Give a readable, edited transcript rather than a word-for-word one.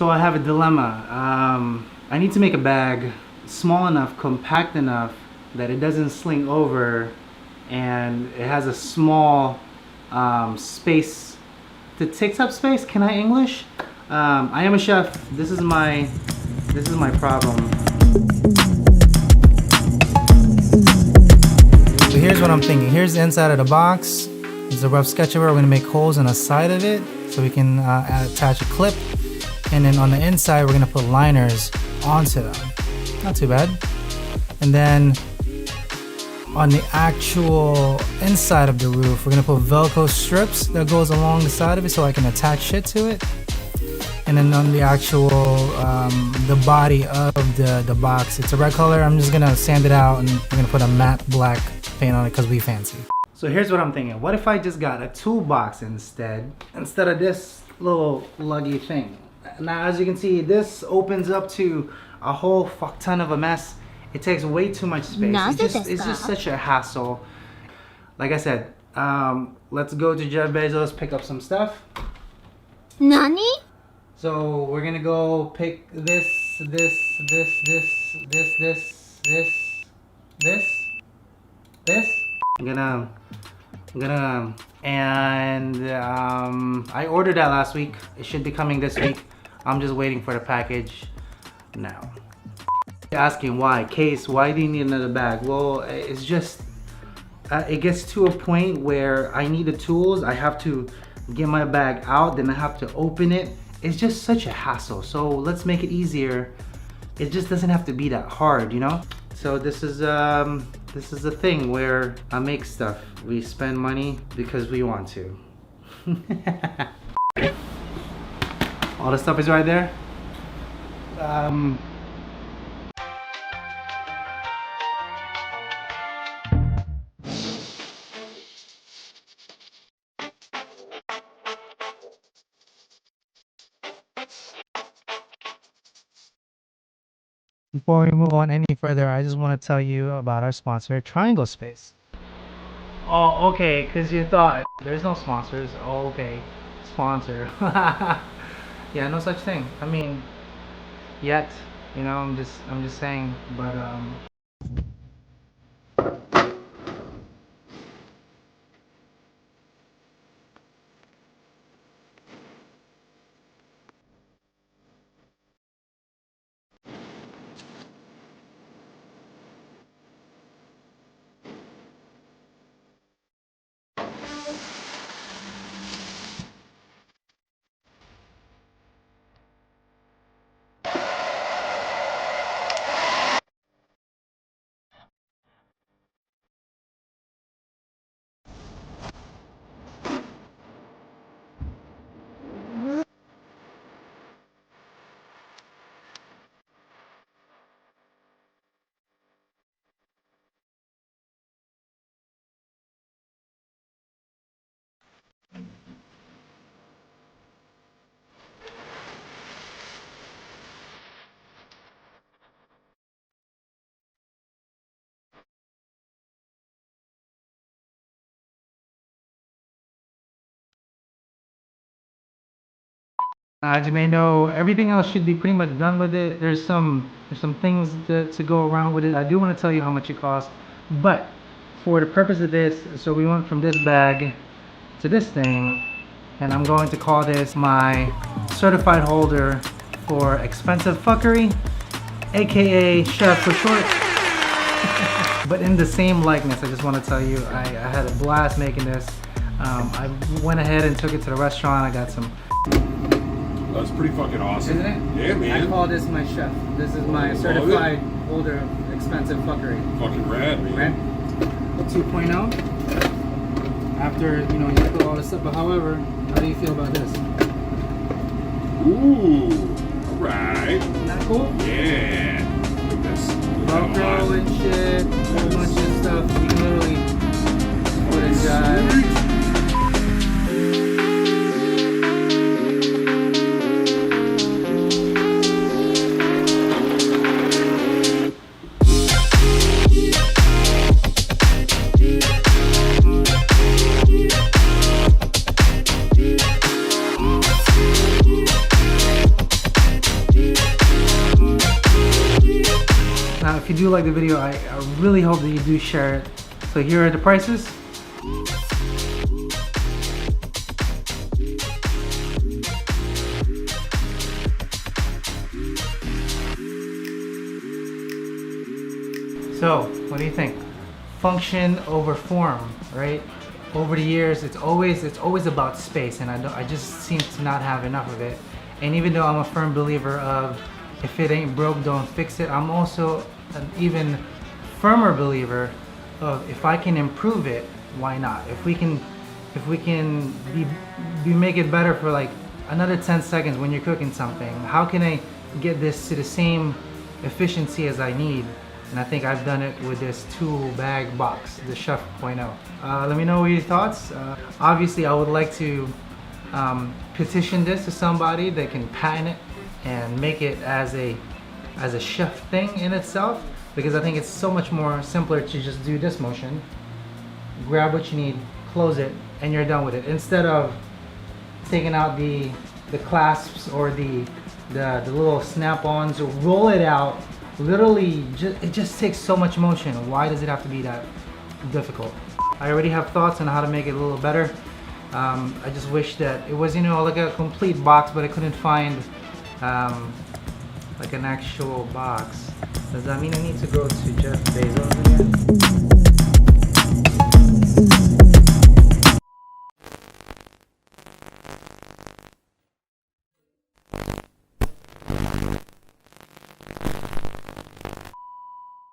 So I have a dilemma. I need to make a bag small enough, compact enough that it doesn't sling over, and it has a small space. It takes up space. Can I English? I am a chef. This is my problem. So here's what I'm thinking. Here's the inside of the box. It's a rough sketch of it. We're gonna make holes in the side of it so we can attach a clip. And then on the inside, we're gonna put liners onto them. Not too bad. And then on the actual inside of the roof, we're gonna put Velcro strips that goes along the side of it so I can attach shit to it. And then on the actual, the body of the box, it's a red color. I'm just gonna sand it out and we're gonna put a matte black paint on it because we fancy. So here's what I'm thinking. What if I just got a toolbox instead of this little luggy thing? Now, as you can see, this opens up to a whole fuck ton of a mess. It takes way too much space. It's just such a hassle. Like I said, let's go to Jeff Bezos, pick up some stuff. Nani? So we're gonna go pick this. I ordered that last week. It should be coming this week. I'm just waiting for the package now. Asking why, Case, why do you need another bag? Well, it's just, it gets to a point where I need the tools. I have to get my bag out, then I have to open it. It's just such a hassle. So let's make it easier. It just doesn't have to be that hard, you know? So this is the thing where I make stuff. We spend money because we want to. All the stuff is right there. Before we move on any further, I just want to tell you about our sponsor, Triangle Space. Oh, okay, because you thought there's no sponsors. Oh, okay, sponsor. Yeah, no such thing. I mean, yet, you know, I'm just saying, but as you may know, everything else should be pretty much done with it. There's some things to go around with it. I do want to tell you how much it costs, but for the purpose of this, so we went from this bag to this thing, and I'm going to call this my certified holder for expensive fuckery, aka chef for short. But in the same likeness, I just want to tell you, I had a blast making this. I went ahead and took it to the restaurant. I got some. That's pretty fucking awesome. Isn't it? Yeah, man. I call this my chef. This is my certified holder of expensive fuckery. Fucking rad, man. Right? 2.0. After, you know, you put all this stuff. But however, how do you feel about this? Ooh. Alright. Isn't that cool? Yeah. Velcro and shit. A whole bunch of stuff. You can literally put in jive. if you do like the video, I really hope that you do share it. So here are the prices. So, what do you think? Function over form, right? Over the years, it's always about space, and I just seem to not have enough of it. And even though I'm a firm believer of if it ain't broke, don't fix it, I'm also an even firmer believer of if I can improve it, why not? If we can make it better for like another 10 seconds when you're cooking something, how can I get this to the same efficiency as I need? And I think I've done it with this tool bag box, the Chef 0.0. Let me know your thoughts. Obviously, I would like to petition this to somebody that can patent it and make it as a chef thing in itself, because I think it's so much more simpler to just do this motion, grab what you need, close it, and you're done with it. Instead of taking out the clasps or the little snap-ons, roll it out. Literally, it just takes so much motion. Why does it have to be that difficult? I already have thoughts on how to make it a little better. I just wish that it was, like a complete box, but I couldn't find like an actual box. Does that mean I need to go to Jeff Bezos again?